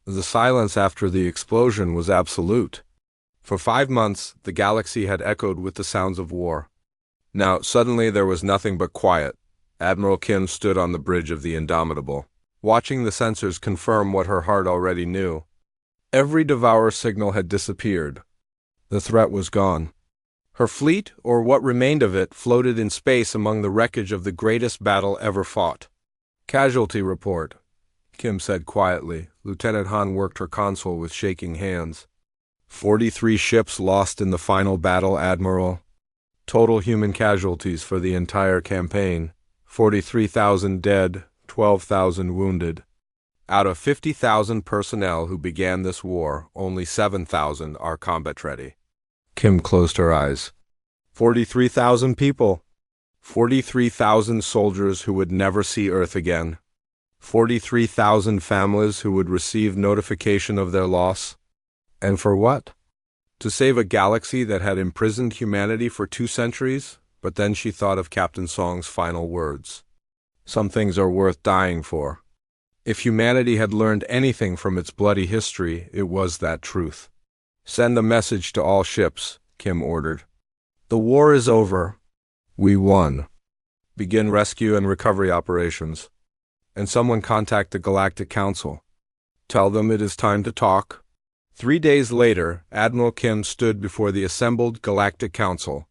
The silence after the explosion was absolute. For 5 months, the galaxy had echoed with the sounds of war. Now, suddenly there was nothing but quiet. Admiral Kim stood on the bridge of the Indomitable, watching the sensors confirm what her heart already knew. Every Devourer signal had disappeared. The threat was gone. Her fleet, or what remained of it, floated in space among the wreckage of the greatest battle ever fought. "Casualty report," Kim said quietly. Lieutenant Han worked her console with shaking hands. 43 ships lost in the final battle, Admiral. Total human casualties for the entire campaign. 43,000 dead, 12,000 wounded. Out of 50,000 personnel who began this war, only 7,000 are combat-ready. Kim closed her eyes. 43,000 people. 43,000 soldiers who would never see Earth again. 43,000 families who would receive notification of their loss. And for what? To save a galaxy that had imprisoned humanity for 2 centuries? But then she thought of Captain Song's final words. Some things are worth dying for. If humanity had learned anything from its bloody history, it was that truth. "Send a message to all ships," Kim ordered. "The war is over. We won. Begin rescue and recovery operations. And someone contact the Galactic Council. Tell them it is time to talk." 3 days later, Admiral Kim stood before the assembled Galactic Council.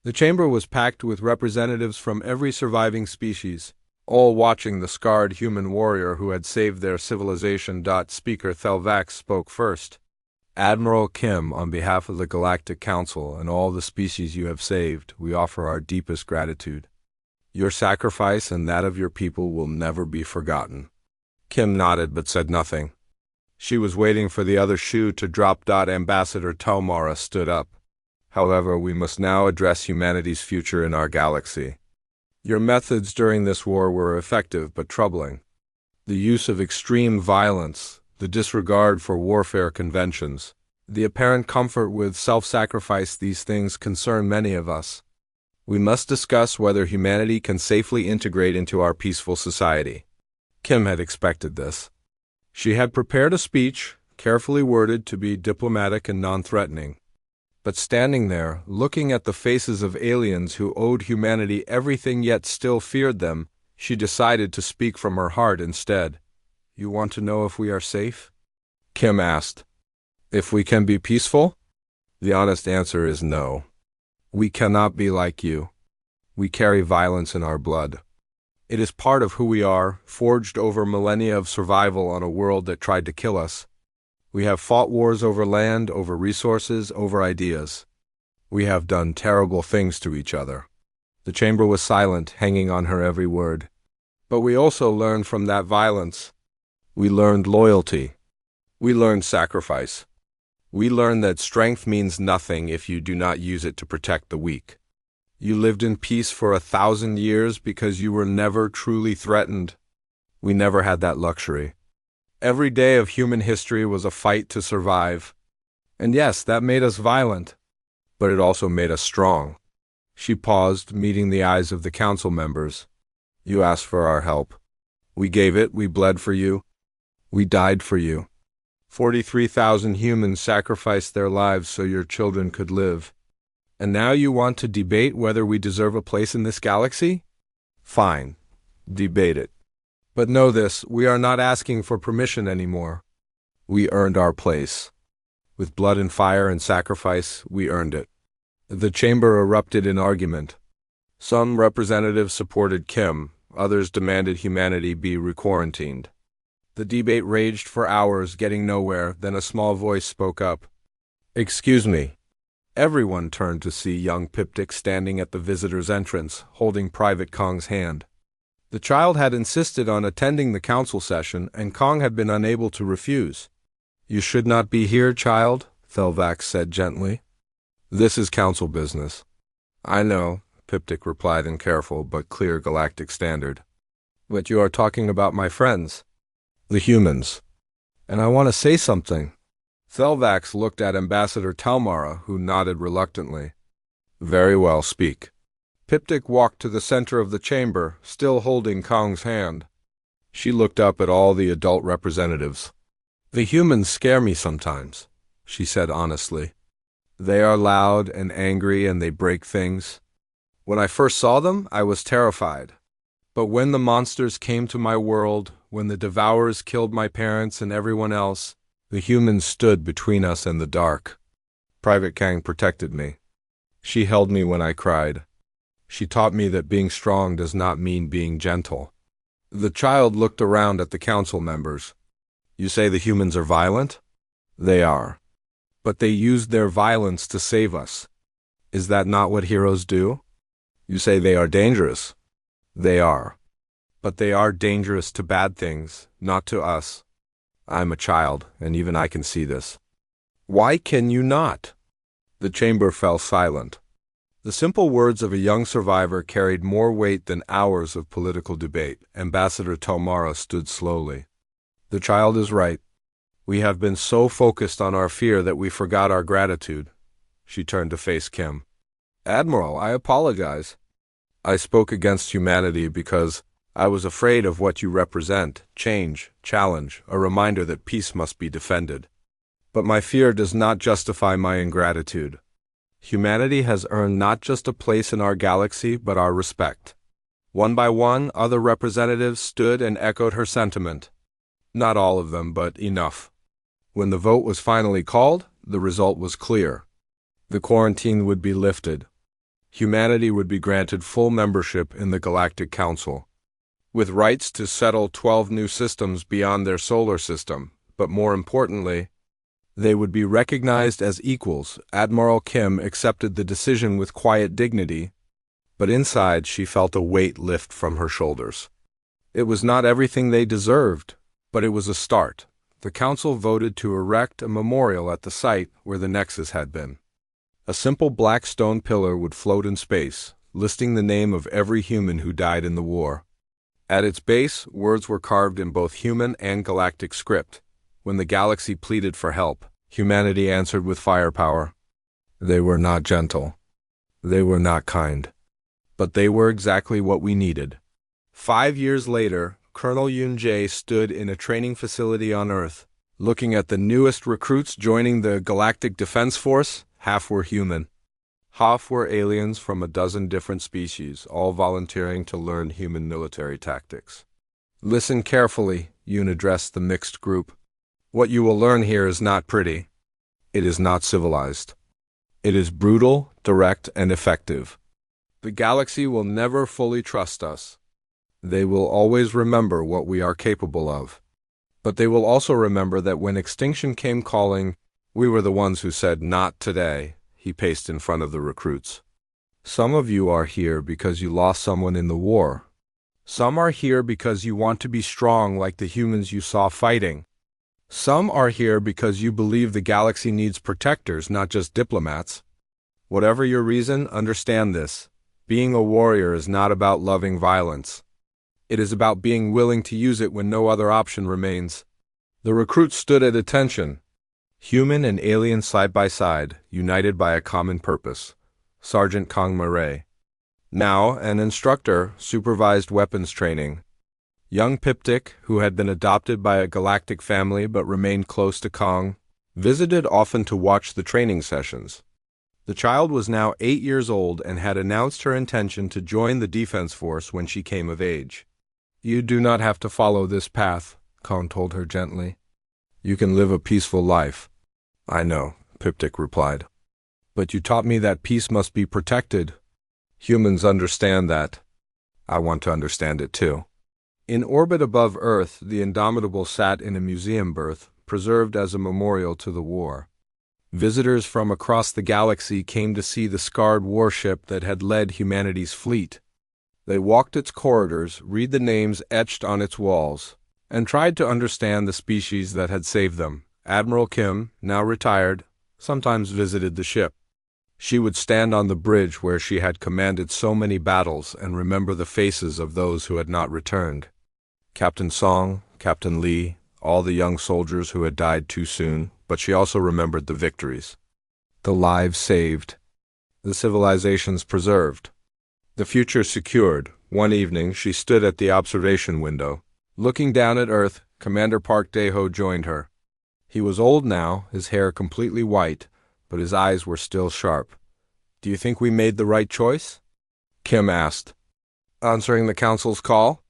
The chamber was packed with representatives from every surviving species, all watching the scarred human warrior who had saved their civilization. Speaker Thelvax spoke first. "Admiral Kim, on behalf of the Galactic Council and all the species you have saved, we offer our deepest gratitude. Your sacrifice and that of your people will never be forgotten." Kim nodded but said nothing. She was waiting for the other shoe to drop. Ambassador Talmara stood up. "However, we must now address humanity's future in our galaxy. Your methods during this war were effective but troubling. The use of extreme violence, the disregard for warfare conventions, the apparent comfort with self-sacrifice, these things concern many of us. We must discuss whether humanity can safely integrate into our peaceful society." Kim had expected this. She had prepared a speech, carefully worded to be diplomatic and non-threatening. But standing there, looking at the faces of aliens who owed humanity everything yet still feared them, she decided to speak from her heart instead. "You want to know if we are safe?" Kim asked. "If we can be peaceful?" The honest answer is no. We cannot be like you. We carry violence in our blood. It is part of who we are, forged over millennia of survival on a world that tried to kill us. We have fought wars over land, over resources, over ideas. We have done terrible things to each other. The chamber was silent, hanging on her every word. But we also learned from that violence. We learned loyalty. We learned sacrifice. We learned that strength means nothing if you do not use it to protect the weak. You lived in peace for 1,000 years because you were never truly threatened. We never had that luxury. Every day of human history was a fight to survive. And yes, that made us violent, but it also made us strong." She paused, meeting the eyes of the council members. "You asked for our help. We gave it. We bled for you. We died for you. 43,000 humans sacrificed their lives so your children could live. And now you want to debate whether we deserve a place in this galaxy? Fine. Debate it. But know this, we are not asking for permission anymore. We earned our place. With blood and fire and sacrifice, we earned it." The chamber erupted in argument. Some representatives supported Kim, others demanded humanity be re-quarantined. The debate raged for hours, getting nowhere, then a small voice spoke up. "Excuse me." Everyone turned to see young Piptic standing at the visitor's entrance, holding Private Kong's hand. The child had insisted on attending the council session, and Kong had been unable to refuse. "You should not be here, child," Thelvax said gently. "This is council business." "I know," Piptic replied in careful but clear galactic standard. "But you are talking about my friends, the humans. And I want to say something." Thelvax looked at Ambassador Talmara, who nodded reluctantly. "Very well, speak." Piptic walked to the center of the chamber, still holding Kong's hand. She looked up at all the adult representatives. The humans scare me sometimes, she said honestly. They are loud and angry and they break things. When I first saw them, I was terrified. But when the monsters came to my world, when the devourers killed my parents and everyone else, the humans stood between us and the dark. Private Kang protected me. She held me when I cried. She taught me that being strong does not mean being gentle. The child looked around at the council members. You say the humans are violent? They are. But they used their violence to save us. Is that not what heroes do? You say they are dangerous. They are. But they are dangerous to bad things, not to us. I'm a child, and even I can see this. Why can you not? The chamber fell silent. The simple words of a young survivor carried more weight than hours of political debate. Ambassador Tomara stood slowly. The child is right. We have been so focused on our fear that we forgot our gratitude. She turned to face Kim. Admiral, I apologize. I spoke against humanity because I was afraid of what you represent, change, challenge, a reminder that peace must be defended. But my fear does not justify my ingratitude. Humanity has earned not just a place in our galaxy, but our respect. One by one, other representatives stood and echoed her sentiment. Not all of them, but enough. When the vote was finally called, the result was clear. The quarantine would be lifted. Humanity would be granted full membership in the Galactic Council, with rights to settle 12 new systems beyond their solar system, but more importantly, they would be recognized as equals. Admiral Kim accepted the decision with quiet dignity, but inside she felt a weight lift from her shoulders. It was not everything they deserved, but it was a start. The council voted to erect a memorial at the site where the Nexus had been. A simple black stone pillar would float in space, listing the name of every human who died in the war. At its base, words were carved in both human and galactic script. When the galaxy pleaded for help, humanity answered with firepower. They were not gentle. They were not kind. But they were exactly what we needed. 5 years later, Colonel Yun Jae stood in a training facility on Earth, looking at the newest recruits joining the Galactic Defense Force. Half were human. Half were aliens from a dozen different species, all volunteering to learn human military tactics. Listen carefully, Yun addressed the mixed group. What you will learn here is not pretty. It is not civilized. It is brutal, direct, and effective. The galaxy will never fully trust us. They will always remember what we are capable of. But they will also remember that when extinction came calling, we were the ones who said, "Not today." He paced in front of the recruits. Some of you are here because you lost someone in the war. Some are here because you want to be strong like the humans you saw fighting. Some are here because you believe the galaxy needs protectors, not just diplomats. Whatever your reason, understand this. Being a warrior is not about loving violence. It is about being willing to use it when no other option remains. The recruits stood at attention. Human and alien side by side, united by a common purpose. Sergeant Kang Murray. Now, an instructor, supervised weapons training. Young Piptic, who had been adopted by a galactic family but remained close to Kang, visited often to watch the training sessions. The child was now 8 years old and had announced her intention to join the defense force when she came of age. You do not have to follow this path, Kang told her gently. You can live a peaceful life. I know, Piptic replied. But you taught me that peace must be protected. Humans understand that. I want to understand it too. In orbit above Earth, the Indomitable sat in a museum berth, preserved as a memorial to the war. Visitors from across the galaxy came to see the scarred warship that had led humanity's fleet. They walked its corridors, read the names etched on its walls, and tried to understand the species that had saved them. Admiral Kim, now retired, sometimes visited the ship. She would stand on the bridge where she had commanded so many battles and remember the faces of those who had not returned. Captain Song, Captain Lee, all the young soldiers who had died too soon, but she also remembered the victories. The lives saved. The civilizations preserved. The future secured. One evening, she stood at the observation window. Looking down at Earth, Commander Park Dae-ho joined her. He was old now, his hair completely white, but his eyes were still sharp. "Do you think we made the right choice?" Kim asked. Answering the council's call?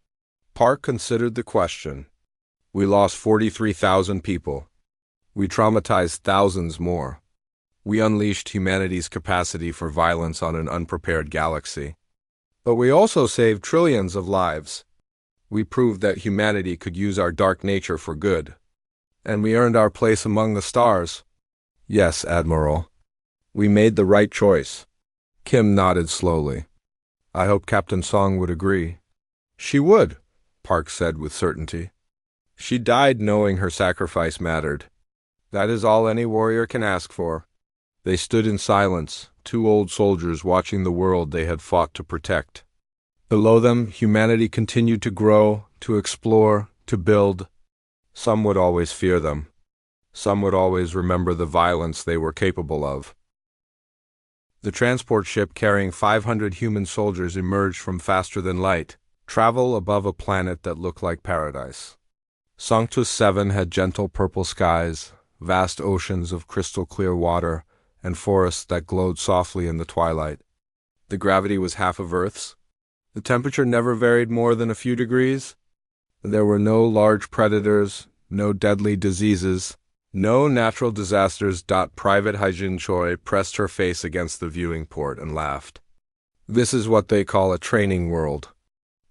Park considered the question. "We lost 43,000 people. We traumatized thousands more. We unleashed humanity's capacity for violence on an unprepared galaxy. But we also saved trillions of lives. We proved that humanity could use our dark nature for good. And we earned our place among the stars." "Yes, Admiral. We made the right choice." Kim nodded slowly. "I hope Captain Song would agree." "She would," Park said with certainty. "She died knowing her sacrifice mattered. That is all any warrior can ask for." They stood in silence, two old soldiers watching the world they had fought to protect. Below them, humanity continued to grow, to explore, to build. Some would always fear them. Some would always remember the violence they were capable of. The transport ship carrying 500 human soldiers emerged from faster than light, travel above a planet that looked like paradise. Sanctus 7 had gentle purple skies, vast oceans of crystal clear water, and forests that glowed softly in the twilight. The gravity was half of Earth's. The temperature never varied more than a few degrees. There were no large predators, no deadly diseases, no natural disasters. Private Haijin Choi pressed her face against the viewing port and laughed. "This is what they call a training world.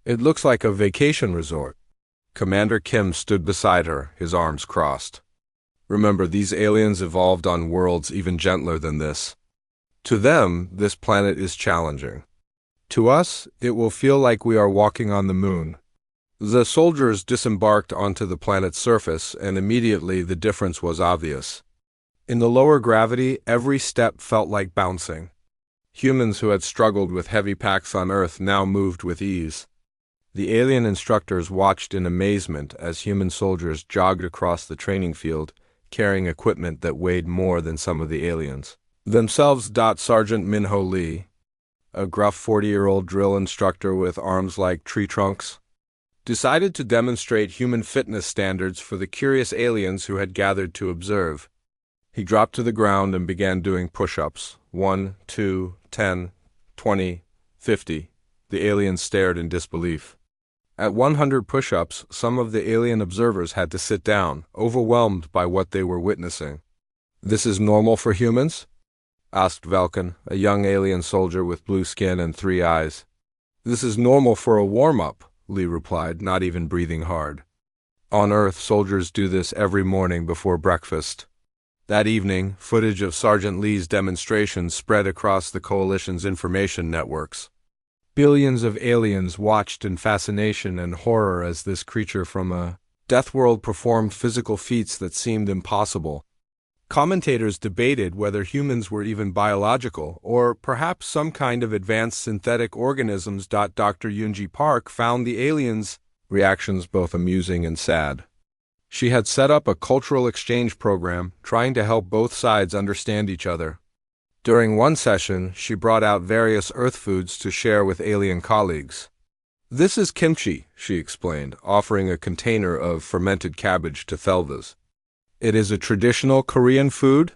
It looks like a vacation resort." Commander Kim stood beside her, his arms crossed. "Remember, these aliens evolved on worlds even gentler than this. To them, this planet is challenging. To us, it will feel like we are walking on the moon." The soldiers disembarked onto the planet's surface, and immediately the difference was obvious. In the lower gravity, every step felt like bouncing. Humans who had struggled with heavy packs on Earth now moved with ease. The alien instructors watched in amazement as human soldiers jogged across the training field, carrying equipment that weighed more than some of the aliens themselves. Sergeant Minho Lee, a gruff 40-year-old drill instructor with arms like tree trunks, decided to demonstrate human fitness standards for the curious aliens who had gathered to observe. He dropped to the ground and began doing push-ups. 1, 2, 10, 20, 50. The aliens stared in disbelief. At 100 push-ups, some of the alien observers had to sit down, overwhelmed by what they were witnessing. "This is normal for humans?" asked Velkin, a young alien soldier with blue skin and 3 eyes. "This is normal for a warm-up," Lee replied, not even breathing hard. "On Earth, soldiers do this every morning before breakfast." That evening, footage of Sergeant Lee's demonstrations spread across the Coalition's information networks. Billions of aliens watched in fascination and horror as this creature from a Deathworld performed physical feats that seemed impossible. Commentators debated whether humans were even biological, or perhaps some kind of advanced synthetic organisms. Dr. Yoonji Park found the aliens' reactions both amusing and sad. She had set up a cultural exchange program, trying to help both sides understand each other. During one session, she brought out various Earth foods to share with alien colleagues. "This is kimchi," she explained, offering a container of fermented cabbage to Thelvas. "It is a traditional Korean food.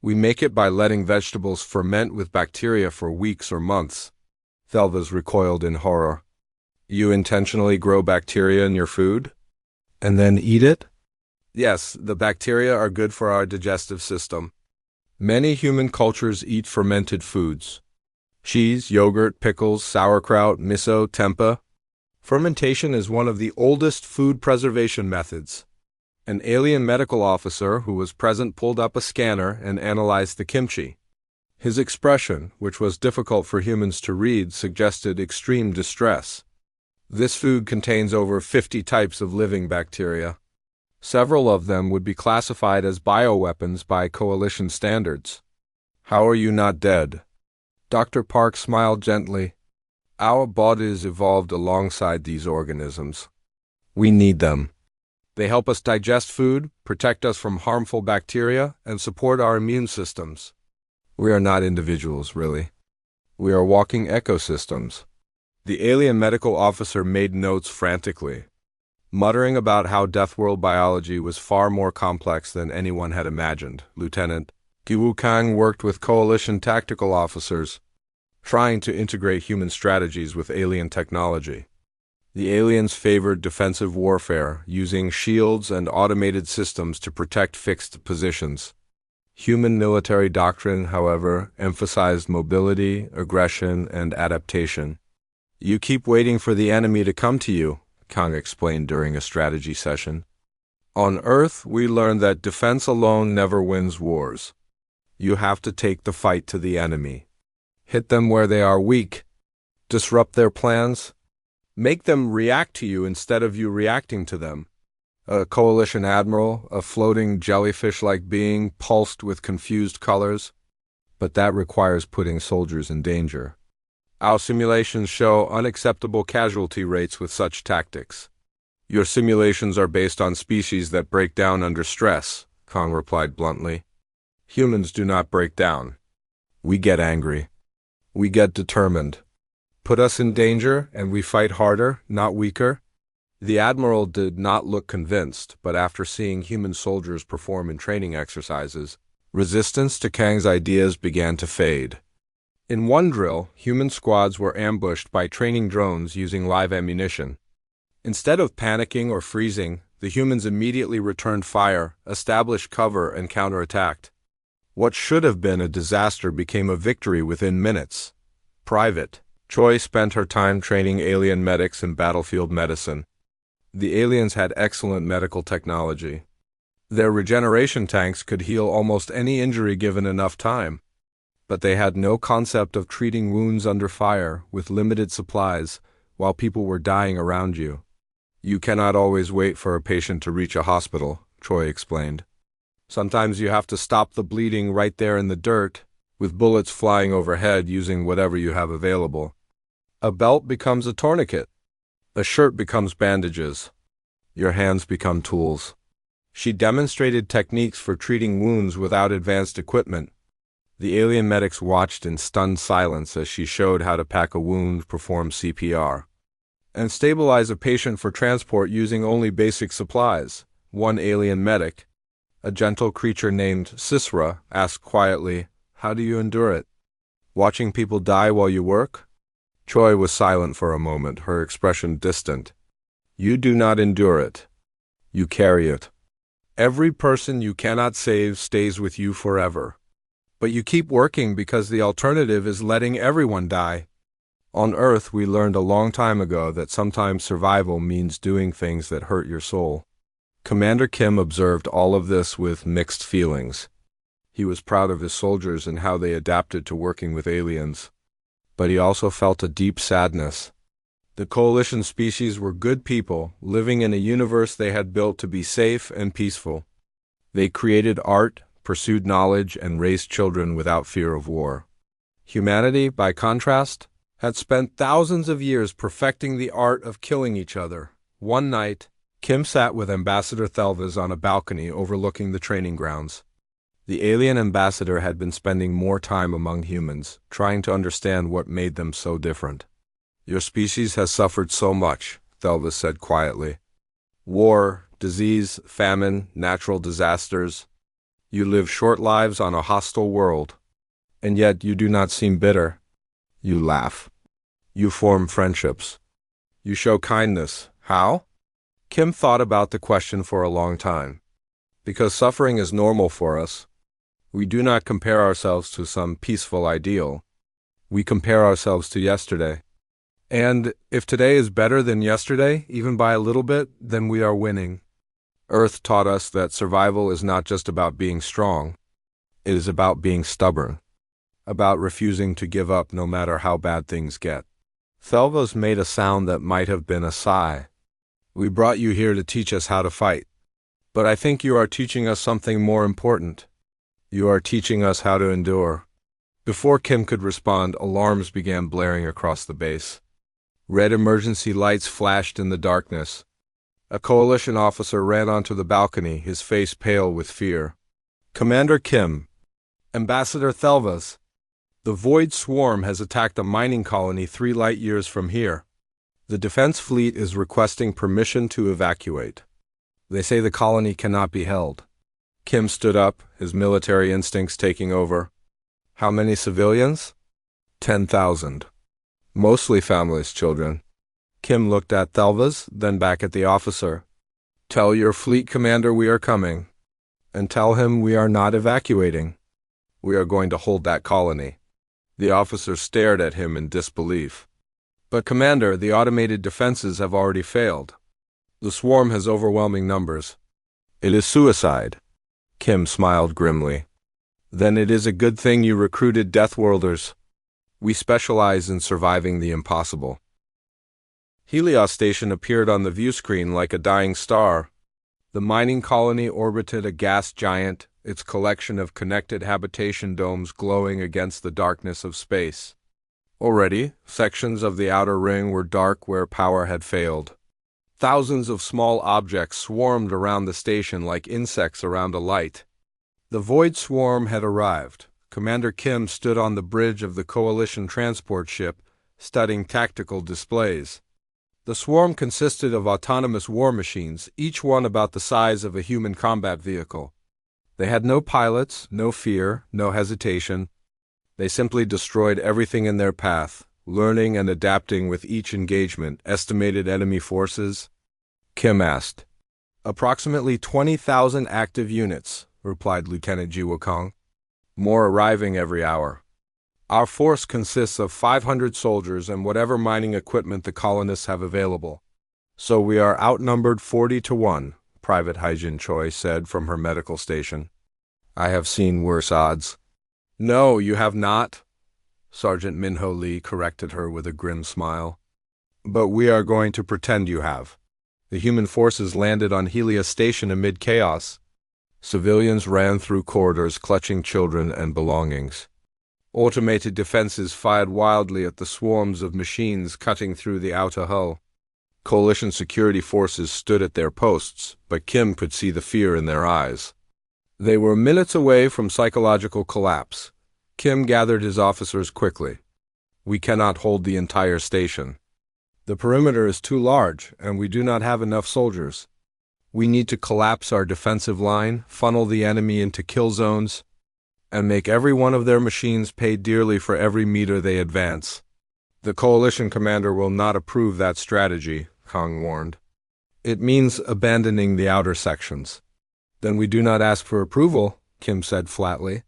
We make it by letting vegetables ferment with bacteria for weeks or months." Thelvas recoiled in horror. "You intentionally grow bacteria in your food? And then eat it?" "Yes, the bacteria are good for our digestive system. Many human cultures eat fermented foods. Cheese, yogurt, pickles, sauerkraut, miso, tempeh. Fermentation is one of the oldest food preservation methods." An alien medical officer who was present pulled up a scanner and analyzed the kimchi. His expression, which was difficult for humans to read, suggested extreme distress. "This food contains over 50 types of living bacteria. Several of them would be classified as bioweapons by Coalition standards." "How are you not dead?" Dr. Park smiled gently. "Our bodies evolved alongside these organisms. We need them. They help us digest food, protect us from harmful bacteria, and support our immune systems. We are not individuals, really. We are walking ecosystems." The alien medical officer made notes frantically. muttering about how Deathworld biology was far more complex than anyone had imagined. Lieutenant Giwu Kang worked with Coalition tactical officers, trying to integrate human strategies with alien technology. The aliens favored defensive warfare, using shields and automated systems to protect fixed positions. Human military doctrine, however, emphasized mobility, aggression, and adaptation. "You keep waiting for the enemy to come to you," Kang explained during a strategy session. "On Earth, we learned that defense alone never wins wars. You have to take the fight to the enemy. Hit them where they are weak. Disrupt their plans. Make them react to you instead of you reacting to them." A Coalition admiral, a floating jellyfish-like being, pulsed with confused colors. "But that requires putting soldiers in danger. Our simulations show unacceptable casualty rates with such tactics." "Your simulations are based on species that break down under stress," Kang replied bluntly. "Humans do not break down. We get angry. We get determined. Put us in danger, and we fight harder, not weaker." The admiral did not look convinced, but after seeing human soldiers perform in training exercises, resistance to Kang's ideas began to fade. In one drill, human squads were ambushed by training drones using live ammunition. Instead of panicking or freezing, the humans immediately returned fire, established cover, and counterattacked. What should have been a disaster became a victory within minutes. Private Choi spent her time training alien medics in battlefield medicine. The aliens had excellent medical technology. Their regeneration tanks could heal almost any injury given enough time. But they had no concept of treating wounds under fire with limited supplies while people were dying around you. "You cannot always wait for a patient to reach a hospital," Choi explained. "Sometimes you have to stop the bleeding right there in the dirt, with bullets flying overhead using whatever you have available. A belt becomes a tourniquet. A shirt becomes bandages. Your hands become tools." She demonstrated techniques for treating wounds without advanced equipment. The alien medics watched in stunned silence as she showed how to pack a wound, perform CPR, and stabilize a patient for transport using only basic supplies. One alien medic, a gentle creature named Sisra, asked quietly, "How do you endure it? Watching people die while you work?" Choi was silent for a moment, her expression distant. "You do not endure it. You carry it. Every person you cannot save stays with you forever. But you keep working because the alternative is letting everyone die. On Earth, we learned a long time ago that sometimes survival means doing things that hurt your soul." Commander Kim observed all of this with mixed feelings. He was proud of his soldiers and how they adapted to working with aliens. But he also felt a deep sadness. The Coalition species were good people, living in a universe they had built to be safe and peaceful. They created art, pursued knowledge, and raised children without fear of war. Humanity, by contrast, had spent thousands of years perfecting the art of killing each other. One night, Kim sat with Ambassador Thelvis on a balcony overlooking the training grounds. The alien ambassador had been spending more time among humans, trying to understand what made them so different. "Your species has suffered so much," Thelvis said quietly. "War, disease, famine, natural disasters. You live short lives on a hostile world. And yet you do not seem bitter. You laugh. You form friendships. You show kindness. How?" Kim thought about the question for a long time. "Because suffering is normal for us. We do not compare ourselves to some peaceful ideal. We compare ourselves to yesterday. And if today is better than yesterday, even by a little bit, then we are winning. Earth taught us that survival is not just about being strong. It is about being stubborn, about refusing to give up no matter how bad things get." Thelvos made a sound that might have been a sigh. "We brought you here to teach us how to fight. But I think you are teaching us something more important. You are teaching us how to endure." Before Kim could respond, alarms began blaring across the base. Red emergency lights flashed in the darkness. A Coalition officer ran onto the balcony, his face pale with fear. "Commander Kim, Ambassador Thelvas, the Void Swarm has attacked a mining colony 3 light years from here. The defense fleet is requesting permission to evacuate. They say the colony cannot be held. Kim stood up, his military instincts taking over. How many civilians? 10,000. Mostly families, children. Kim looked at Thelvas, then back at the officer. Tell your fleet commander we are coming. And tell him we are not evacuating. We are going to hold that colony. The officer stared at him in disbelief. But Commander, the automated defenses have already failed. The swarm has overwhelming numbers. It is suicide. Kim smiled grimly. Then it is a good thing you recruited Deathworlders. We specialize in surviving the impossible. Helios Station appeared on the view screen like a dying star. The mining colony orbited a gas giant, its collection of connected habitation domes glowing against the darkness of space. Already, sections of the outer ring were dark where power had failed. Thousands of small objects swarmed around the station like insects around a light. The Void Swarm had arrived. Commander Kim stood on the bridge of the Coalition transport ship, studying tactical displays. The swarm consisted of autonomous war machines, each one about the size of a human combat vehicle. They had no pilots, no fear, no hesitation. They simply destroyed everything in their path, learning and adapting with each engagement. Estimated enemy forces? Kim asked. Approximately 20,000 active units, replied Lieutenant Jiwokong. More arriving every hour. Our force consists of 500 soldiers and whatever mining equipment the colonists have available. So we are outnumbered 40-1, Private Haijin Choi said from her medical station. I have seen worse odds. No, you have not, Sergeant Minho Lee corrected her with a grim smile. But we are going to pretend you have. The human forces landed on Helios Station amid chaos. Civilians ran through corridors clutching children and belongings. Automated defenses fired wildly at the swarms of machines cutting through the outer hull. Coalition security forces stood at their posts, but Kim could see the fear in their eyes. They were minutes away from psychological collapse. Kim gathered his officers quickly. We cannot hold the entire station. The perimeter is too large, and we do not have enough soldiers. We need to collapse our defensive line, funnel the enemy into kill zones, and make every one of their machines pay dearly for every meter they advance. The coalition commander will not approve that strategy, Kong warned. It means abandoning the outer sections. Then we do not ask for approval, Kim said flatly.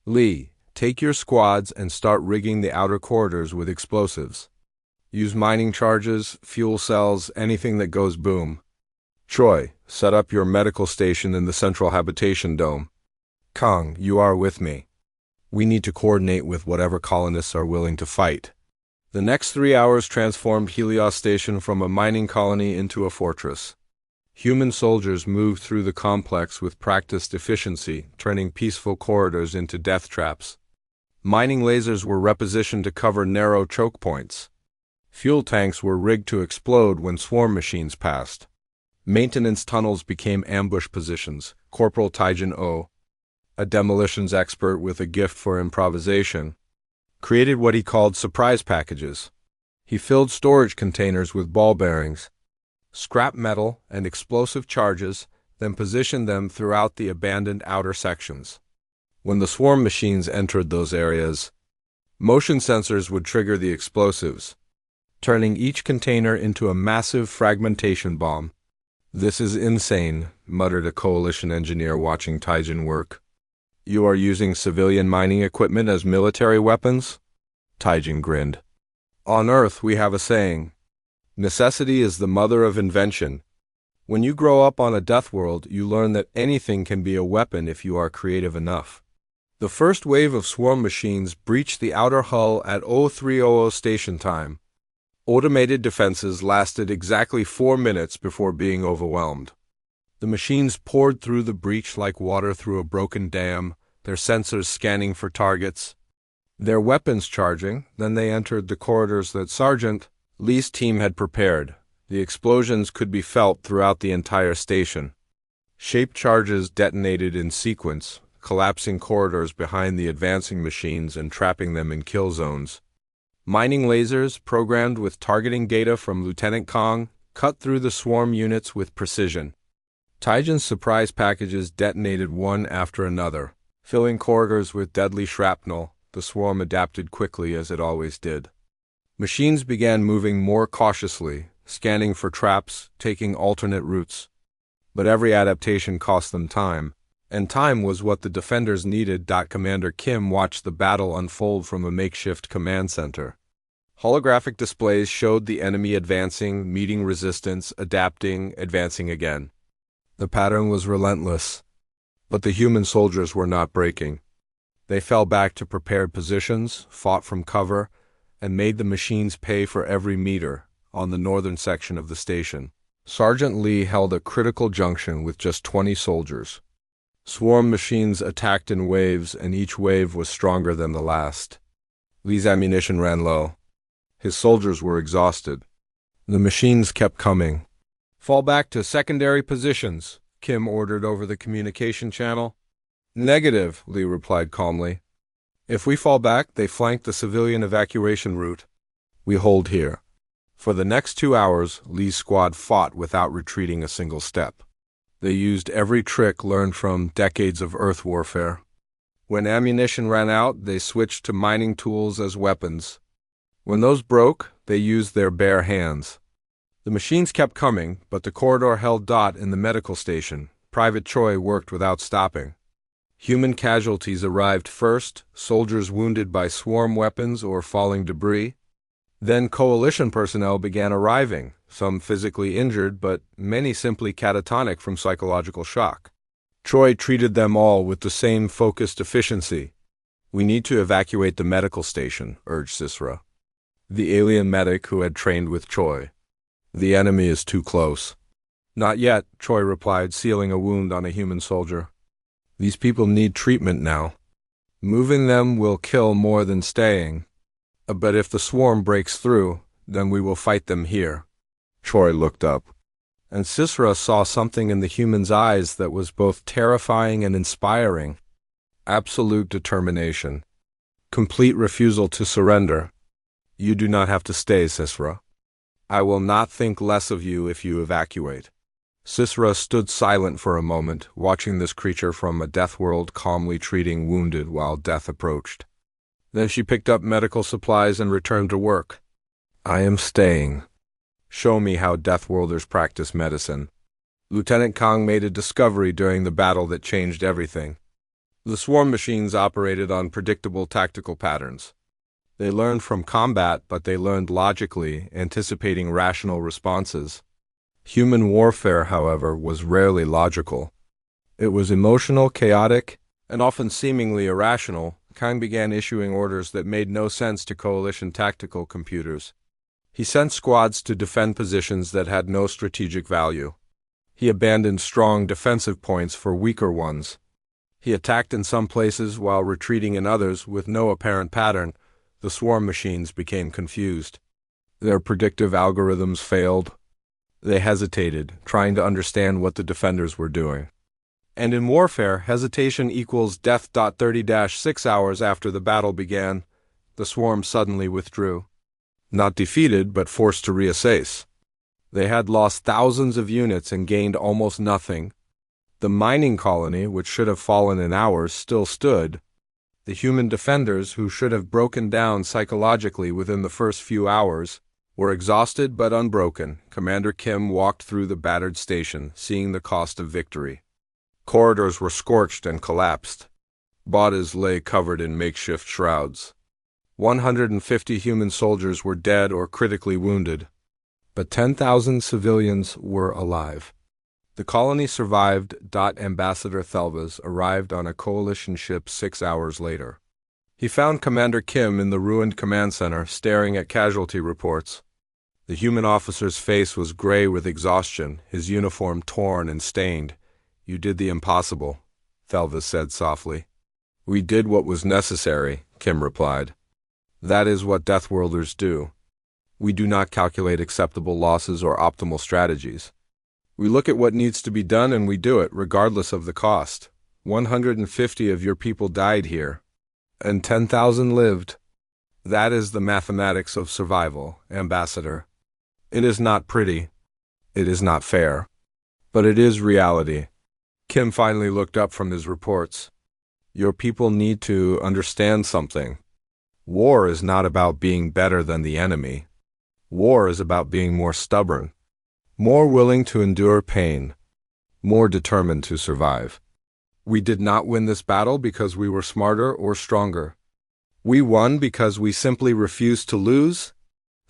Lee, take your squads and start rigging the outer corridors with explosives. Use mining charges, fuel cells, anything that goes boom. Choi, set up your medical station in the central habitation dome. Kong, you are with me. We need to coordinate with whatever colonists are willing to fight. The next 3 hours transformed Helios Station from a mining colony into a fortress. Human soldiers moved through the complex with practiced efficiency, turning peaceful corridors into death traps. Mining lasers were repositioned to cover narrow choke points. Fuel tanks were rigged to explode when swarm machines passed. Maintenance tunnels became ambush positions. Corporal Taijin O, a demolitions expert with a gift for improvisation, created what he called surprise packages. He filled storage containers with ball bearings, scrap metal, and explosive charges, then positioned them throughout the abandoned outer sections. When the swarm machines entered those areas, motion sensors would trigger the explosives, turning each container into a massive fragmentation bomb. This is insane, muttered a coalition engineer watching Taijin work. You are using civilian mining equipment as military weapons? Taijin grinned. On Earth we have a saying, necessity is the mother of invention. When you grow up on a death world, you learn that anything can be a weapon if you are creative enough. The first wave of swarm machines breached the outer hull at 0300 station time. Automated defenses lasted exactly 4 minutes before being overwhelmed. The machines poured through the breach like water through a broken dam, their sensors scanning for targets, their weapons charging. Then they entered the corridors that Sergeant Lee's team had prepared. The explosions could be felt throughout the entire station. Shaped charges detonated in sequence, collapsing corridors behind the advancing machines and trapping them in kill zones. Mining lasers, programmed with targeting data from Lieutenant Kong, cut through the swarm units with precision. Taijin's surprise packages detonated one after another, filling corridors with deadly shrapnel. The swarm adapted quickly as it always did. Machines began moving more cautiously, scanning for traps, taking alternate routes. But every adaptation cost them time, and time was what the defenders needed. Commander Kim watched the battle unfold from a makeshift command center. Holographic displays showed the enemy advancing, meeting resistance, adapting, advancing again. The pattern was relentless, but the human soldiers were not breaking. They fell back to prepared positions, fought from cover, and made the machines pay for every meter. On the northern section of the station, Sergeant Lee held a critical junction with just 20 soldiers. Swarm machines attacked in waves, and each wave was stronger than the last. Lee's ammunition ran low. His soldiers were exhausted. The machines kept coming. "Fall back to secondary positions," Kim ordered over the communication channel. "Negative," Lee replied calmly. "If we fall back, they flank the civilian evacuation route. We hold here." For the next 2 hours, Lee's squad fought without retreating a single step. They used every trick learned from decades of Earth warfare. When ammunition ran out, they switched to mining tools as weapons. When those broke, they used their bare hands. The machines kept coming, but the corridor held in the medical station. Private Choi worked without stopping. Human casualties arrived first, soldiers wounded by swarm weapons or falling debris. Then coalition personnel began arriving, some physically injured, but many simply catatonic from psychological shock. Choi treated them all with the same focused efficiency. "We need to evacuate the medical station," urged Sisra, the alien medic who had trained with Choi. "The enemy is too close." "Not yet," Choi replied, sealing a wound on a human soldier. "These people need treatment now. Moving them will kill more than staying. But if the swarm breaks through, then we will fight them here." Choi looked up, and Sisra saw something in the human's eyes that was both terrifying and inspiring. Absolute determination. Complete refusal to surrender. "You do not have to stay, Sisra. I will not think less of you if you evacuate." Sisra stood silent for a moment, watching this creature from a death world calmly treating wounded while death approached. Then she picked up medical supplies and returned to work. "I am staying. Show me how Deathworlders practice medicine." Lieutenant Kong made a discovery during the battle that changed everything. The swarm machines operated on predictable tactical patterns. They learned from combat, but they learned logically, anticipating rational responses. Human warfare, however, was rarely logical. It was emotional, chaotic, and often seemingly irrational. Kang began issuing orders that made no sense to coalition tactical computers. He sent squads to defend positions that had no strategic value. He abandoned strong defensive points for weaker ones. He attacked in some places while retreating in others with no apparent pattern. The swarm machines became confused. Their predictive algorithms failed. They hesitated, trying to understand what the defenders were doing. And in warfare, hesitation equals death. 30-6 hours after the battle began, the swarm suddenly withdrew. Not defeated, but forced to reassess. They had lost thousands of units and gained almost nothing. The mining colony, which should have fallen in hours, still stood. The human defenders, who should have broken down psychologically within the first few hours, were exhausted but unbroken. Commander Kim walked through the battered station, seeing the cost of victory. Corridors were scorched and collapsed. Bodies lay covered in makeshift shrouds. 150 human soldiers were dead or critically wounded, but 10,000 civilians were alive. The colony survived. Ambassador Thelvas arrived on a coalition ship 6 hours later. He found Commander Kim in the ruined command center, staring at casualty reports. The human officer's face was gray with exhaustion, his uniform torn and stained. "You did the impossible," Thelvas said softly. "We did what was necessary," Kim replied. "That is what Deathworlders do. We do not calculate acceptable losses or optimal strategies. We look at what needs to be done and we do it, regardless of the cost. 150 of your people died here, and 10,000 lived. That is the mathematics of survival, Ambassador. It is not pretty. It is not fair. But it is reality. Kim finally looked up from his reports. Your people need to understand something. War is not about being better than the enemy. War is about being more stubborn, more willing to endure pain, more determined to survive. We did not win this battle because we were smarter or stronger. We won because we simply refused to lose.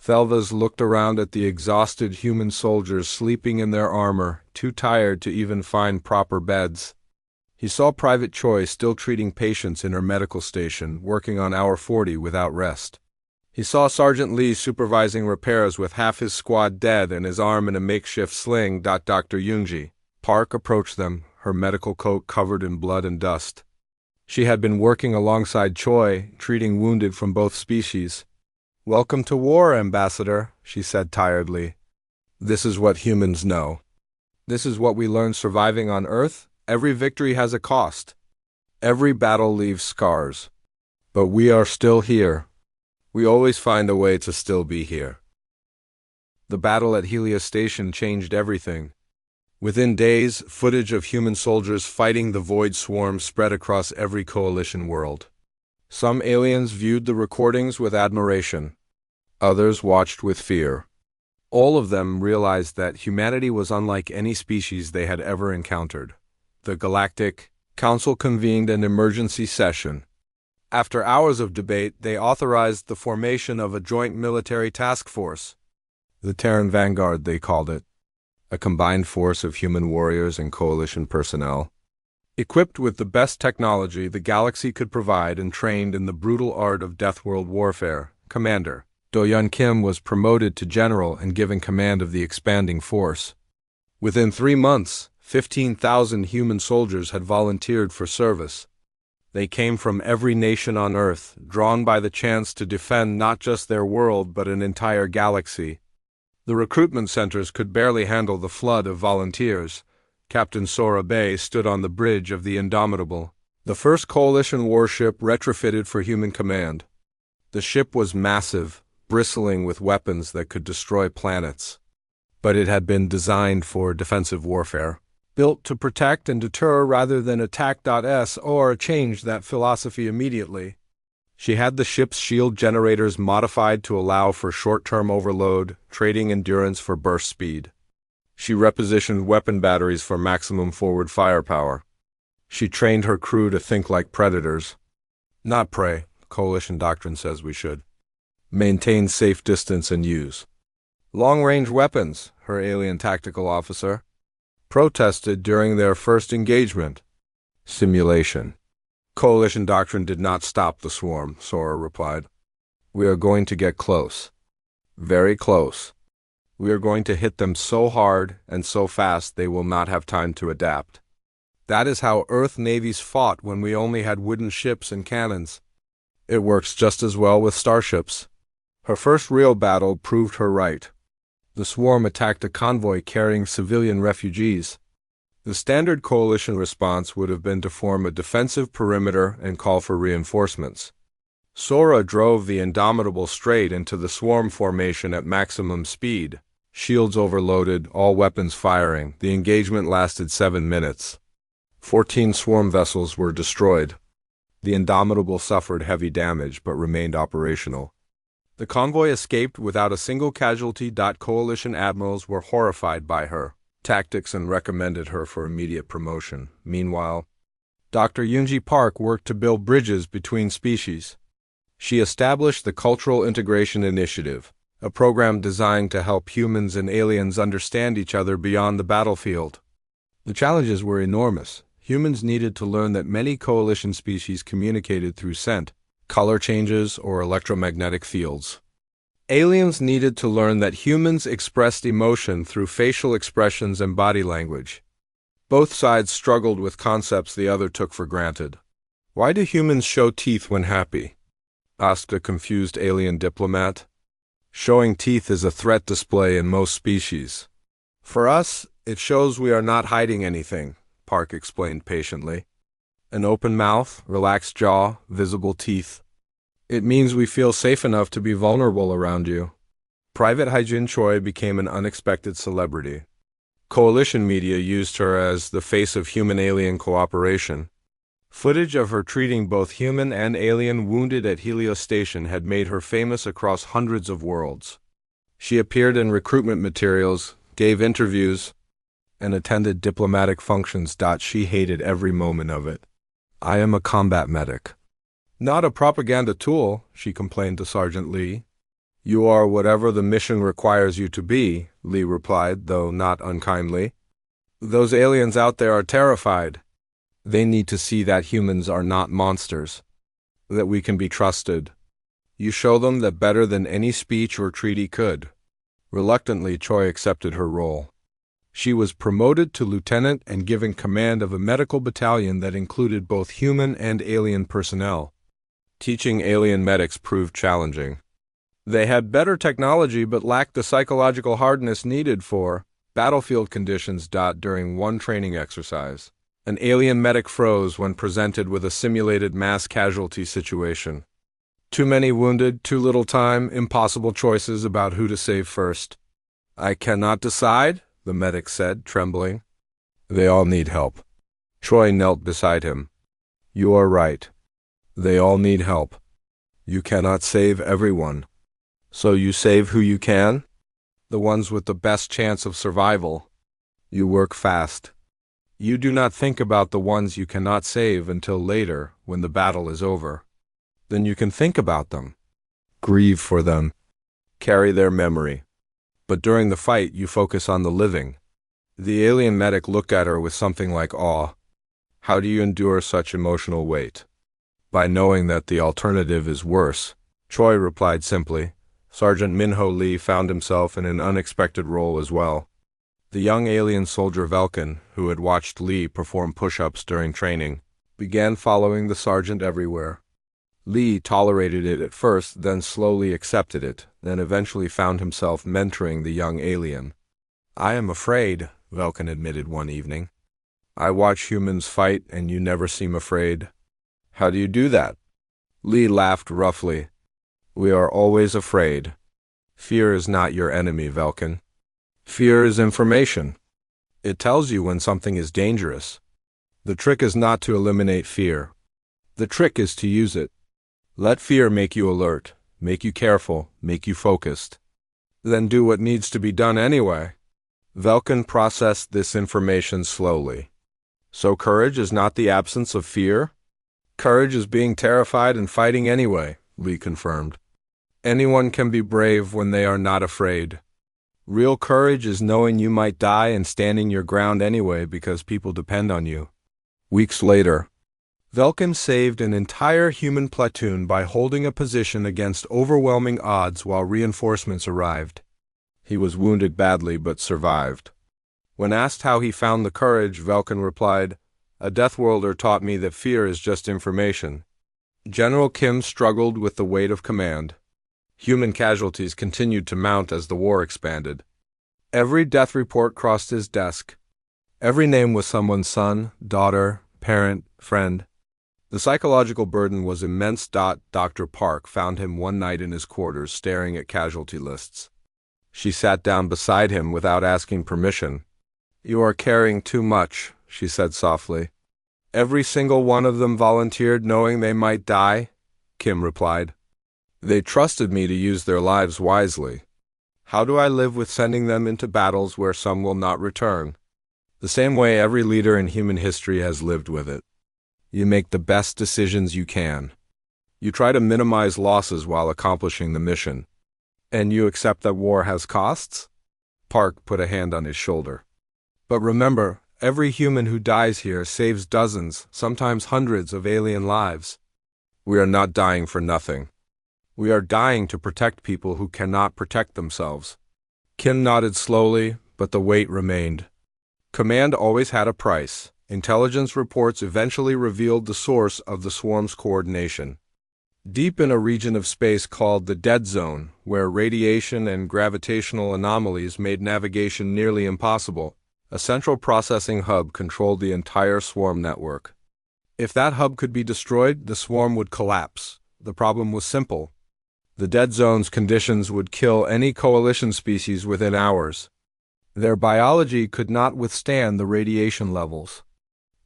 Thelvas looked around at the exhausted human soldiers sleeping in their armor, too tired to even find proper beds. He saw Private Choi still treating patients in her medical station, working on hour 40 without rest. He saw Sergeant Lee supervising repairs with half his squad dead and his arm in a makeshift sling. Dr. Yoongi Park approached them, her medical coat covered in blood and dust. She had been working alongside Choi, treating wounded from both species. "Welcome to war, Ambassador," she said tiredly. "This is what humans know. This is what we learned surviving on Earth. Every victory has a cost. Every battle leaves scars. But we are still here. We always find a way to still be here." The battle at Helios Station changed everything. Within days, footage of human soldiers fighting the Void Swarm spread across every coalition world. Some aliens viewed the recordings with admiration. Others watched with fear. All of them realized that humanity was unlike any species they had ever encountered. The Galactic Council convened an emergency session. After hours of debate, they authorized the formation of a joint military task force. The Terran Vanguard, they called it. A combined force of human warriors and coalition personnel. Equipped with the best technology the galaxy could provide and trained in the brutal art of Deathworld warfare, Commander Do-Yeon Kim was promoted to general and given command of the expanding force. Within 3 months, 15,000 human soldiers had volunteered for service. They came from every nation on Earth, drawn by the chance to defend not just their world but an entire galaxy. The recruitment centers could barely handle the flood of volunteers. Captain Sora Bay stood on the bridge of the Indomitable, the first coalition warship retrofitted for human command. The ship was massive, bristling with weapons that could destroy planets. But it had been designed for defensive warfare. Built to protect and deter rather than attack. Sora changed that philosophy immediately. She had the ship's shield generators modified to allow for short-term overload, trading endurance for burst speed. She repositioned weapon batteries for maximum forward firepower. She trained her crew to think like predators. Not prey, coalition doctrine says we should. Maintain safe distance and use long-range weapons, her alien tactical officer protested during their first engagement. Simulation. Coalition doctrine did not stop the swarm, Sora replied. We are going to get close. Very close. We are going to hit them so hard and so fast they will not have time to adapt. That is how Earth navies fought when we only had wooden ships and cannons. It works just as well with starships. Her first real battle proved her right. The swarm attacked a convoy carrying civilian refugees. The standard coalition response would have been to form a defensive perimeter and call for reinforcements. Sora drove the Indomitable straight into the swarm formation at maximum speed. Shields overloaded, all weapons firing. The engagement lasted 7 minutes. 14 swarm vessels were destroyed. The Indomitable suffered heavy damage but remained operational. The convoy escaped without a single casualty. Coalition admirals were horrified by her tactics and recommended her for immediate promotion. Meanwhile, Dr. Yoongi Park worked to build bridges between species. She established the Cultural Integration Initiative, a program designed to help humans and aliens understand each other beyond the battlefield. The challenges were enormous. Humans needed to learn that many coalition species communicated through scent, color changes, or electromagnetic fields. Aliens needed to learn that humans expressed emotion through facial expressions and body language. Both sides struggled with concepts the other took for granted. Why do humans show teeth when happy? Asked a confused alien diplomat. Showing teeth is a threat display in most species. For us, it shows we are not hiding anything, Park explained patiently. An open mouth, relaxed jaw, visible teeth. It means we feel safe enough to be vulnerable around you. Private Hyjin Choi became an unexpected celebrity. Coalition media used her as the face of human-alien cooperation. Footage of her treating both human and alien wounded at Helios Station had made her famous across hundreds of worlds. She appeared in recruitment materials, gave interviews, and attended diplomatic functions. She hated every moment of it. "I am a combat medic, not a propaganda tool," she complained to Sergeant Lee. "You are whatever the mission requires you to be," Lee replied, though not unkindly. "Those aliens out there are terrified. They need to see that humans are not monsters, that we can be trusted. You show them that better than any speech or treaty could." Reluctantly, Choi accepted her role. She was promoted to lieutenant and given command of a medical battalion that included both human and alien personnel. Teaching alien medics proved challenging. They had better technology but lacked the psychological hardness needed for battlefield conditions. During one training exercise, an alien medic froze when presented with a simulated mass casualty situation. Too many wounded, too little time, impossible choices about who to save first. "I cannot decide," the medic said, trembling. "They all need help." Choi knelt beside him. "You are right. They all need help. You cannot save everyone. So you save who you can? The ones with the best chance of survival. You work fast. You do not think about the ones you cannot save until later, when the battle is over. Then you can think about them. Grieve for them. Carry their memory. But during the fight, you focus on the living." The alien medic looked at her with something like awe. "How do you endure such emotional weight?" "By knowing that the alternative is worse," Choi replied simply. Sergeant Minho Lee found himself in an unexpected role as well. The young alien soldier Velkin, who had watched Lee perform push-ups during training, began following the sergeant everywhere. Lee tolerated it at first, then slowly accepted it, then eventually found himself mentoring the young alien. "I am afraid," Velkin admitted one evening. "I watch humans fight, and you never seem afraid. How do you do that?" Lee laughed roughly. "We are always afraid. Fear is not your enemy, Velkin. Fear is information. It tells you when something is dangerous. The trick is not to eliminate fear. The trick is to use it. Let fear make you alert, make you careful, make you focused. Then do what needs to be done anyway." Velkin processed this information slowly. "So courage is not the absence of fear? Courage is being terrified and fighting anyway," Lee confirmed. "Anyone can be brave when they are not afraid. Real courage is knowing you might die and standing your ground anyway because people depend on you." Weeks later, Velkin saved an entire human platoon by holding a position against overwhelming odds while reinforcements arrived. He was wounded badly but survived. When asked how he found the courage, Velkin replied, "A Deathworlder taught me that fear is just information." General Kim struggled with the weight of command. Human casualties continued to mount as the war expanded. Every death report crossed his desk. Every name was someone's son, daughter, parent, friend. The psychological burden was immense. Dr. Park found him one night in his quarters staring at casualty lists. She sat down beside him without asking permission. "You are carrying too much," she said softly. "Every single one of them volunteered knowing they might die," Kim replied. "They trusted me to use their lives wisely. How do I live with sending them into battles where some will not return?" The same way every leader in human history has lived with it. You make the best decisions you can. You try to minimize losses while accomplishing the mission. And you accept that war has costs? Park put a hand on his shoulder. But remember, every human who dies here saves dozens, sometimes hundreds of alien lives. We are not dying for nothing. We are dying to protect people who cannot protect themselves. Kim nodded slowly, but the weight remained. Command always had a price. Intelligence reports eventually revealed the source of the swarm's coordination. Deep in a region of space called the Dead Zone, where radiation and gravitational anomalies made navigation nearly impossible, a central processing hub controlled the entire swarm network. If that hub could be destroyed, the swarm would collapse. The problem was simple. The dead zone's conditions would kill any coalition species within hours. Their biology could not withstand the radiation levels.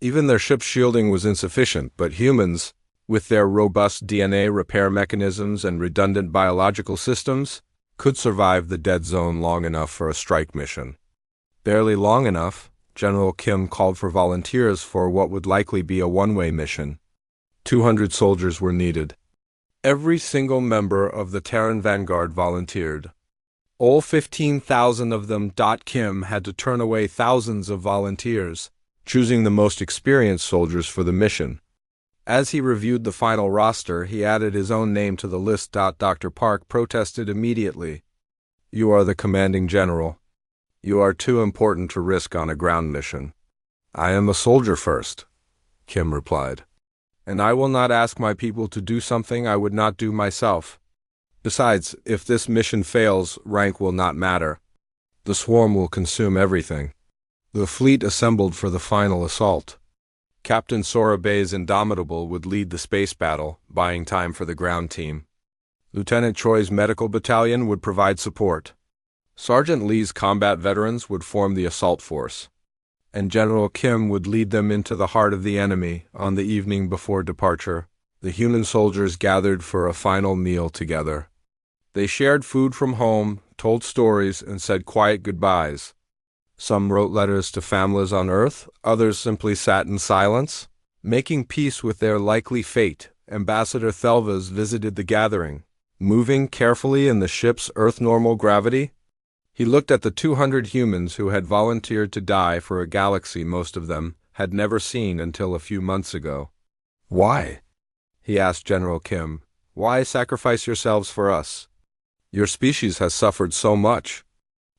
Even their ship's shielding was insufficient, but humans, with their robust DNA repair mechanisms and redundant biological systems, could survive the dead zone long enough for a strike mission. Barely long enough, General Kim called for volunteers for what would likely be a one-way mission. 200 soldiers were needed. Every single member of the Terran Vanguard volunteered. All 15,000 of them. Kim had to turn away thousands of volunteers, choosing the most experienced soldiers for the mission. As he reviewed the final roster, he added his own name to the list. Dr. Park protested immediately. "You are the commanding general. You are too important to risk on a ground mission." "I am a soldier first," Kim replied. "And I will not ask my people to do something I would not do myself. Besides, if this mission fails, rank will not matter. The swarm will consume everything." The fleet assembled for the final assault. Captain Sora Bay's Indomitable would lead the space battle, buying time for the ground team. Lieutenant Choi's medical battalion would provide support. Sergeant Lee's combat veterans would form the assault force, and General Kim would lead them into the heart of the enemy. On the evening before departure, the human soldiers gathered for a final meal together. They shared food from home, told stories, and said quiet goodbyes. Some wrote letters to families on Earth, others simply sat in silence, making peace with their likely fate. Ambassador Thelvas visited the gathering, moving carefully in the ship's Earth-normal gravity. He looked at the 200 humans who had volunteered to die for a galaxy most of them had never seen until a few months ago. "Why?" he asked General Kim. "Why sacrifice yourselves for us? Your species has suffered so much.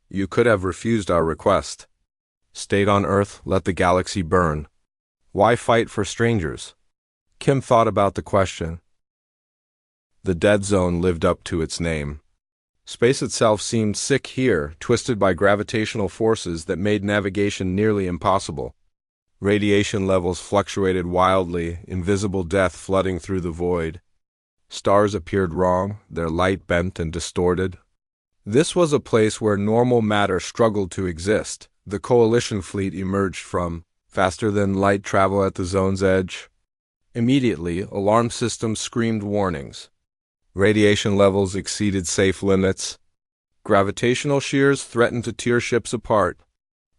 You could have refused our request. Stayed on Earth, let the galaxy burn. Why fight for strangers?" Kim thought about the question. The dead zone lived up to its name. Space itself seemed sick here, twisted by gravitational forces that made navigation nearly impossible. Radiation levels fluctuated wildly, invisible death flooding through the void. Stars appeared wrong, their light bent and distorted. This was a place where normal matter struggled to exist. The coalition fleet emerged from faster-than-light travel at the zone's edge. Immediately, alarm systems screamed warnings. Radiation levels exceeded safe limits. Gravitational shears threatened to tear ships apart.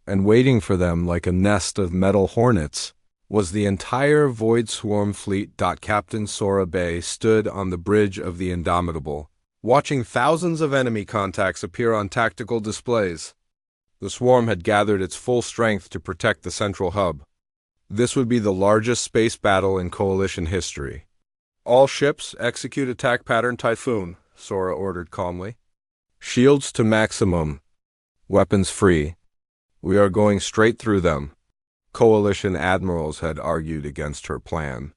And waiting for them like a nest of metal hornets was the entire Void Swarm fleet. Captain Sora Bay stood on the bridge of the Indomitable, watching thousands of enemy contacts appear on tactical displays. The swarm had gathered its full strength to protect the central hub. This would be the largest space battle in Coalition history. "All ships, execute attack pattern Typhoon," Sora ordered calmly. "Shields to maximum. Weapons free. We are going straight through them." Coalition admirals had argued against her plan.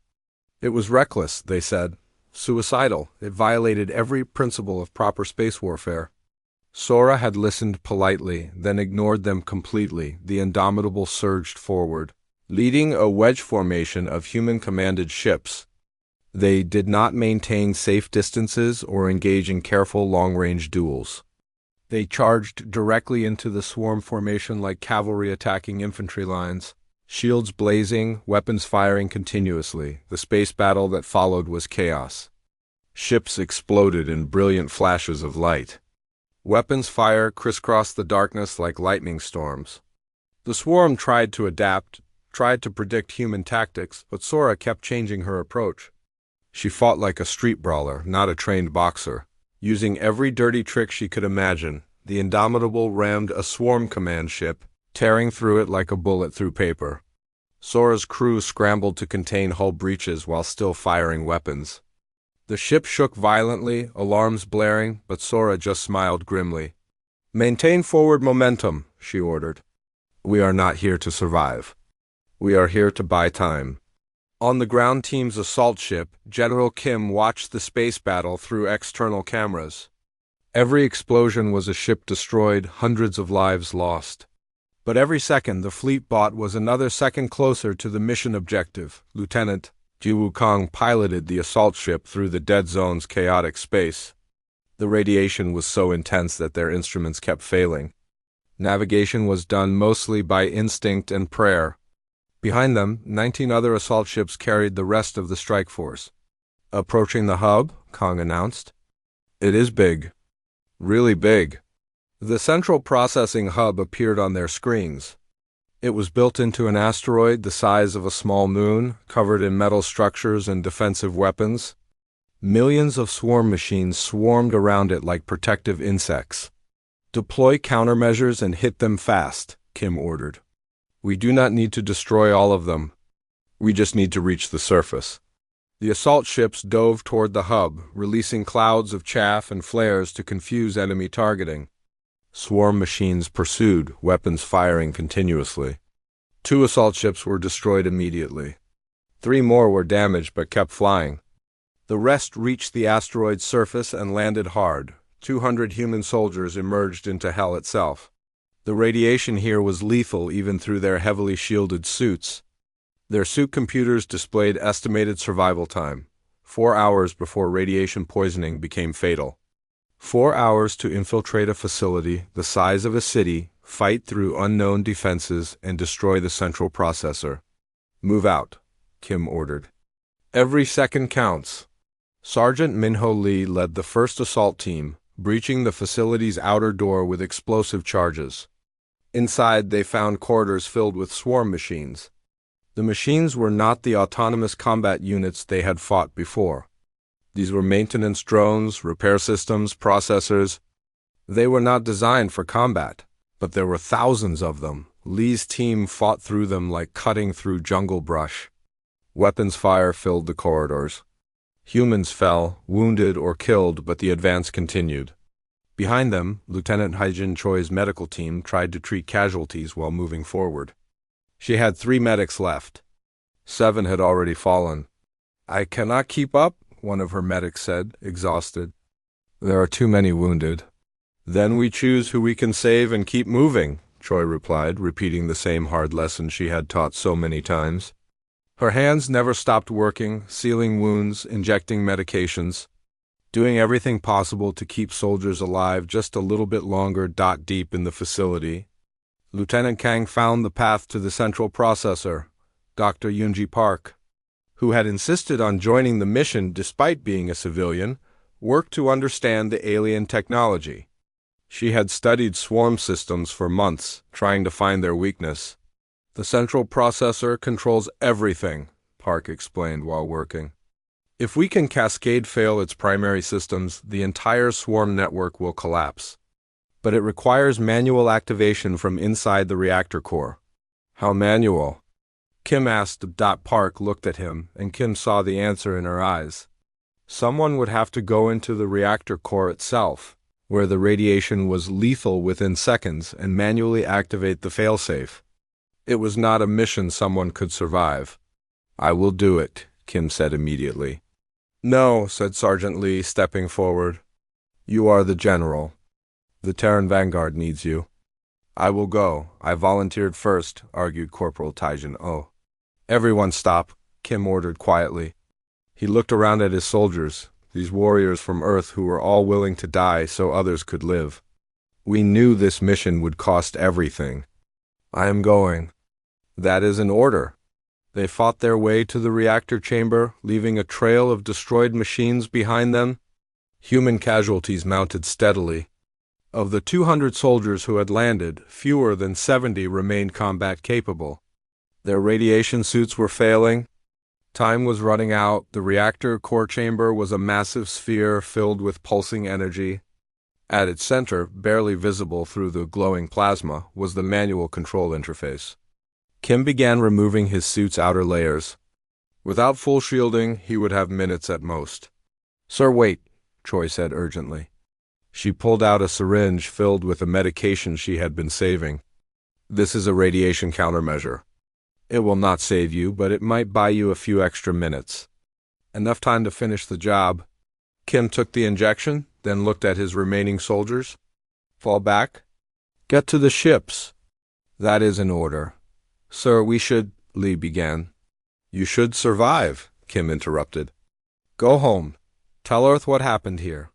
It was reckless, they said. Suicidal. It violated every principle of proper space warfare. Sora had listened politely, then ignored them completely. The Indomitable surged forward, leading a wedge formation of human-commanded ships. They did not maintain safe distances or engage in careful long-range duels. They charged directly into the swarm formation like cavalry attacking infantry lines, shields blazing, weapons firing continuously. The space battle that followed was chaos. Ships exploded in brilliant flashes of light. Weapons fire crisscrossed the darkness like lightning storms. The swarm tried to adapt, tried to predict human tactics, but Sora kept changing her approach. She fought like a street brawler, not a trained boxer. Using every dirty trick she could imagine, the Indomitable rammed a swarm command ship, tearing through it like a bullet through paper. Sora's crew scrambled to contain hull breaches while still firing weapons. The ship shook violently, alarms blaring, but Sora just smiled grimly. "Maintain forward momentum," she ordered. "We are not here to survive. We are here to buy time." On the ground team's assault ship, General Kim watched the space battle through external cameras. Every explosion was a ship destroyed, hundreds of lives lost. But every second the fleet bought was another second closer to the mission objective. "Lieutenant," Ji Wukong piloted the assault ship through the dead zone's chaotic space. The radiation was so intense that their instruments kept failing. Navigation was done mostly by instinct and prayer. Behind them, 19 other assault ships carried the rest of the strike force. Approaching the hub, Kong announced. It is big. Really big. The central processing hub appeared on their screens. It was built into an asteroid the size of a small moon, covered in metal structures and defensive weapons. Millions of swarm machines swarmed around it like protective insects. Deploy countermeasures and hit them fast, Kim ordered. We do not need to destroy all of them. We just need to reach the surface. The assault ships dove toward the hub, releasing clouds of chaff and flares to confuse enemy targeting. Swarm machines pursued, weapons firing continuously. 2 assault ships were destroyed immediately. 3 more were damaged but kept flying. The rest reached the asteroid's surface and landed hard. 200 human soldiers emerged into hell itself. The radiation here was lethal even through their heavily shielded suits. Their suit computers displayed estimated survival time, 4 hours before radiation poisoning became fatal. 4 hours to infiltrate a facility the size of a city, fight through unknown defenses, and destroy the central processor. Move out, Kim ordered. Every second counts. Sergeant Minho Lee led the first assault team, breaching the facility's outer door with explosive charges. Inside, they found corridors filled with swarm machines. The machines were not the autonomous combat units they had fought before. These were maintenance drones, repair systems, processors. They were not designed for combat, but there were thousands of them. Lee's team fought through them like cutting through jungle brush. Weapons fire filled the corridors. Humans fell, wounded or killed, but the advance continued. Behind them, Lieutenant Haijin Choi's medical team tried to treat casualties while moving forward. She had 3 medics left. 7 had already fallen. I cannot keep up, one of her medics said, exhausted. There are too many wounded. Then we choose who we can save and keep moving, Choi replied, repeating the same hard lesson she had taught so many times. Her hands never stopped working, sealing wounds, injecting medications, doing everything possible to keep soldiers alive just a little bit longer deep in the facility. Lieutenant Kang found the path to the central processor, Dr. Yoonji Park, who had insisted on joining the mission despite being a civilian, worked to understand the alien technology. She had studied swarm systems for months, trying to find their weakness. The central processor controls everything, Park explained while working. If we can cascade fail its primary systems, the entire swarm network will collapse. But it requires manual activation from inside the reactor core. How manual? Kim asked. Park looked at him, and Kim saw the answer in her eyes. Someone would have to go into the reactor core itself, where the radiation was lethal within seconds, and manually activate the failsafe. It was not a mission someone could survive. I will do it, Kim said immediately. No, said Sergeant Lee, stepping forward. You are the general. The Terran Vanguard needs you. I will go. I volunteered first, argued Corporal Taijin Oh. Everyone stop, Kim ordered quietly. He looked around at his soldiers, these warriors from Earth who were all willing to die so others could live. We knew this mission would cost everything. I am going. That is an order. They fought their way to the reactor chamber, leaving a trail of destroyed machines behind them. Human casualties mounted steadily. Of the 200 soldiers who had landed, fewer than 70 remained combat capable. Their radiation suits were failing. Time was running out. The reactor core chamber was a massive sphere filled with pulsing energy. At its center, barely visible through the glowing plasma, was the manual control interface. Kim began removing his suit's outer layers. Without full shielding, he would have minutes at most. Sir, wait, Choi said urgently. She pulled out a syringe filled with a medication she had been saving. This is a radiation countermeasure. It will not save you, but it might buy you a few extra minutes. Enough time to finish the job. Kim took the injection, then looked at his remaining soldiers. Fall back. Get to the ships. That is an order. Sir, we should, Lee began. You should survive, Kim interrupted. Go home. Tell Earth what happened here.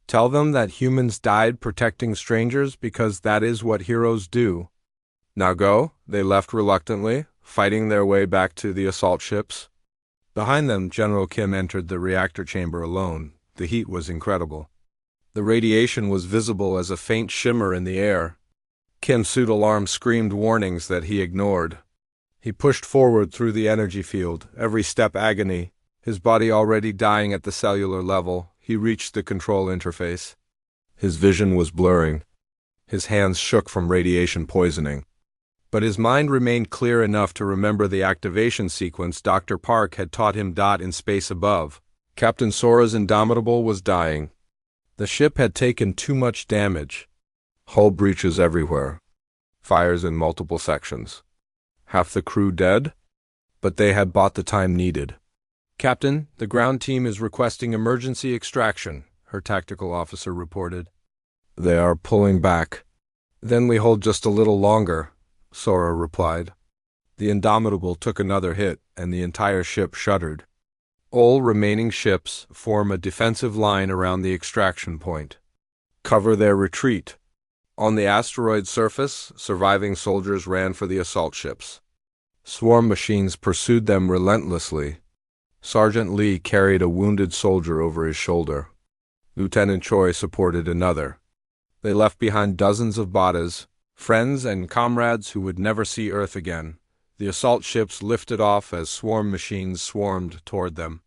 Tell them that humans died protecting strangers because that is what heroes do. Now go. They left reluctantly, fighting their way back to the assault ships. Behind them, General Kim entered the reactor chamber alone. The heat was incredible. The radiation was visible as a faint shimmer in the air. Kim's suit alarm screamed warnings that he ignored. He pushed forward through the energy field, every step agony. His body already dying at the cellular level, he reached the control interface. His vision was blurring. His hands shook from radiation poisoning. But his mind remained clear enough to remember the activation sequence Dr. Park had taught him. In space above, Captain Sora's Indomitable was dying. The ship had taken too much damage. Hull breaches everywhere. Fires in multiple sections. Half the crew dead? But they had bought the time needed. Captain, the ground team is requesting emergency extraction, her tactical officer reported. They are pulling back. Then we hold just a little longer, Sora replied. The Indomitable took another hit, and the entire ship shuddered. All remaining ships form a defensive line around the extraction point. Cover their retreat. On the asteroid surface, surviving soldiers ran for the assault ships. Swarm machines pursued them relentlessly. Sergeant Lee carried a wounded soldier over his shoulder. Lieutenant Choi supported another. They left behind dozens of Batas, friends and comrades who would never see Earth again. The assault ships lifted off as swarm machines swarmed toward them.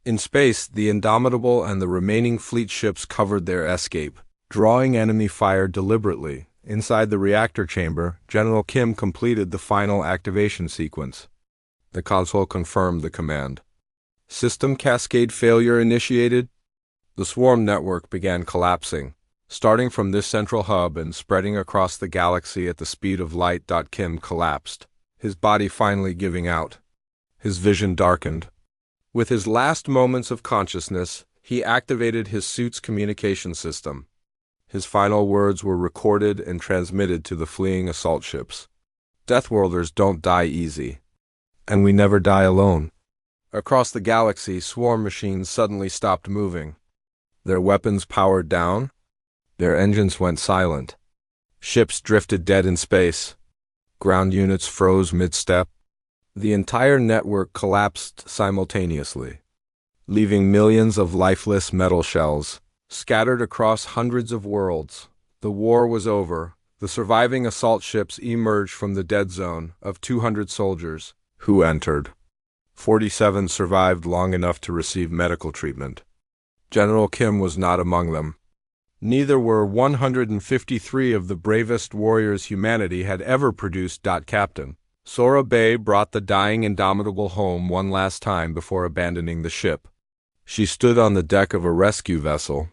In space, the Indomitable and the remaining fleet ships covered their escape, drawing enemy fire deliberately. Inside the reactor chamber, General Kim completed the final activation sequence. The console confirmed the command. System cascade failure initiated. The swarm network began collapsing, starting from this central hub and spreading across the galaxy at the speed of light. Kim collapsed, his body finally giving out. His vision darkened. With his last moments of consciousness, he activated his suit's communication system. His final words were recorded and transmitted to the fleeing assault ships. Deathworlders don't die easy. And we never die alone. Across the galaxy, swarm machines suddenly stopped moving. Their weapons powered down. Their engines went silent. Ships drifted dead in space. Ground units froze mid-step. The entire network collapsed simultaneously, leaving millions of lifeless metal shells scattered across hundreds of worlds. The war was over. The surviving assault ships emerged from the dead zone of 200 soldiers who entered. 47 survived long enough to receive medical treatment. General Kim was not among them. Neither were 153 of the bravest warriors humanity had ever produced. Captain Sora Bay brought the dying Indomitable home one last time before abandoning the ship. She stood on the deck of a rescue vessel,